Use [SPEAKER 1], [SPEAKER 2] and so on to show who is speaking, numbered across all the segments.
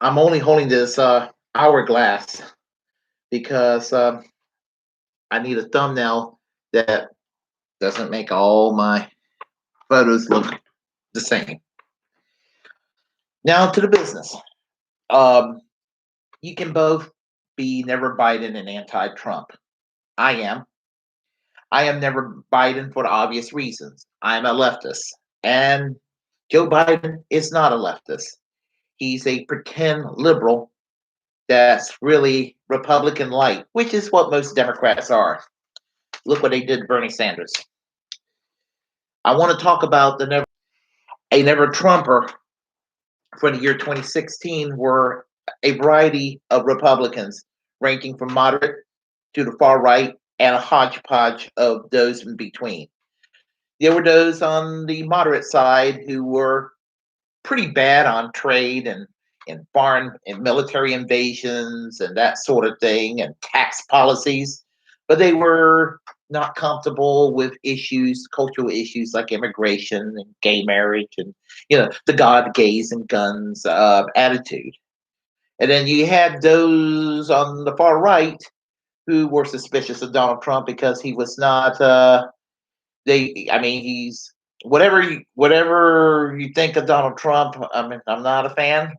[SPEAKER 1] I'm only holding this hourglass because I need a thumbnail that doesn't make all my photos look the same. Now to the business. Um, you can both be never Biden and anti-Trump. I am. I am never Biden for the obvious reasons. I'm a leftist, and Joe Biden is not a leftist. He's a pretend liberal that's really Republican-lite, which is what most Democrats are. Look what they did to Bernie Sanders. I want to talk about a never Trumper for the year 2016 were a variety of Republicans, ranging from moderate to the far right and a hodgepodge of those in between. There were those on the moderate side who were pretty bad on trade and foreign and military invasions and that sort of thing and tax policies, but they were not comfortable with issues, cultural issues like immigration and gay marriage and the God, gays, and guns attitude. And then you had those on the far right who were suspicious of Donald Trump because he was not. I mean, he's whatever you think of Donald Trump. I mean, I'm not a fan,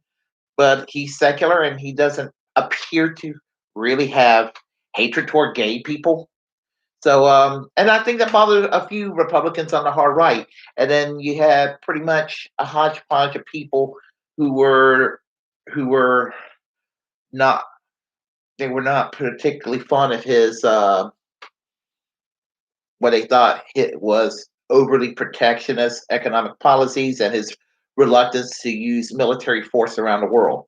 [SPEAKER 1] but he's secular and he doesn't appear to really have hatred toward gay people. So, and I think that bothered a few Republicans on the hard right. And then you had pretty much a hodgepodge of people who were who were not they were not particularly fond of his what they thought it was overly protectionist economic policies and his reluctance to use military force around the world.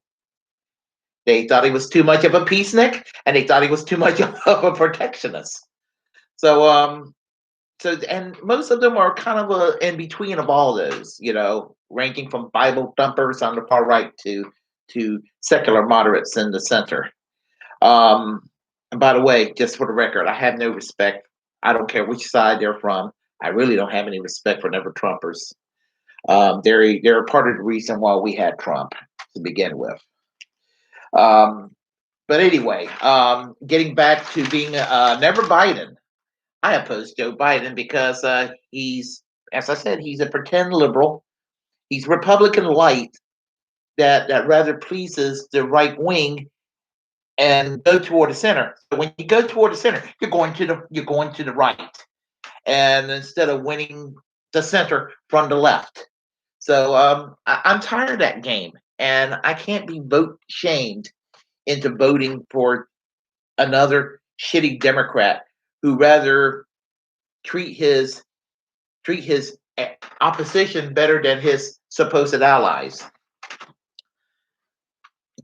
[SPEAKER 1] They thought he was too much of a peacenik, and they thought he was too much of a protectionist. So, and most of them are kind of in between of all those, ranking from Bible thumpers on the far right to secular moderates in the center. And by the way, just for the record, I have no respect. I don't care which side they're from. I really don't have any respect for never Trumpers. They're part of the reason why we had Trump to begin with. Um, but anyway, getting back to being never Biden, I oppose Joe Biden because he's, as I said, he's a pretend liberal. He's Republican-lite that rather pleases the right wing and go toward the center. But when you go toward the center, you're going to the right, and instead of winning the center from the left. So I'm tired of that game, and I can't be vote shamed into voting for another shitty Democrat who rather treat his opposition better than his supposed allies.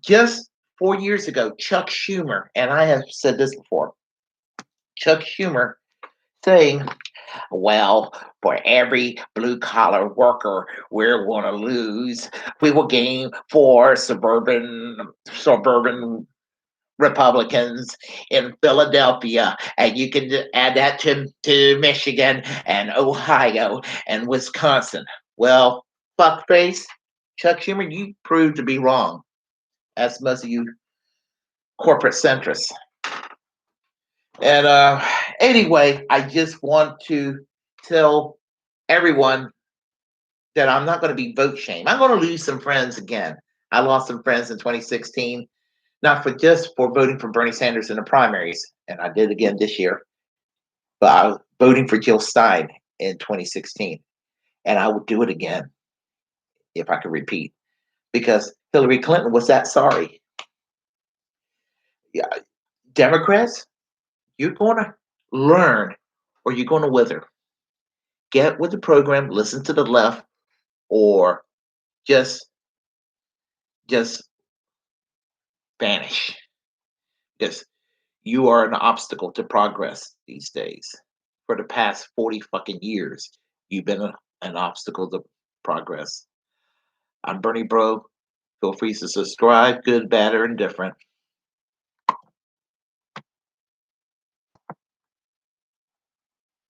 [SPEAKER 1] Just 4 years ago, Chuck Schumer, and I have said this before, Chuck Schumer saying, well, for every blue collar worker we're going to lose, we will gain four suburban Republicans in Philadelphia, and you can add that to Michigan and Ohio and Wisconsin. Well, fuckface, Chuck Schumer, you proved to be wrong, as most of you corporate centrists. And anyway, I just want to tell everyone that I'm not going to be vote shamed. I'm going to lose some friends again. I lost some friends in 2016, not for voting for Bernie Sanders in the primaries, and I did again this year, but I was voting for Jill Stein in 2016, and I would do it again if I could repeat, because Hillary Clinton was that sorry. Yeah, Democrats, you're going to learn or you're going to wither. Get with the program, listen to the left, or just just vanish. Because you are an obstacle to progress these days. For the past 40 fucking years, you've been an obstacle to progress. I'm Bernie Bro. Feel free to subscribe, good, bad, or indifferent.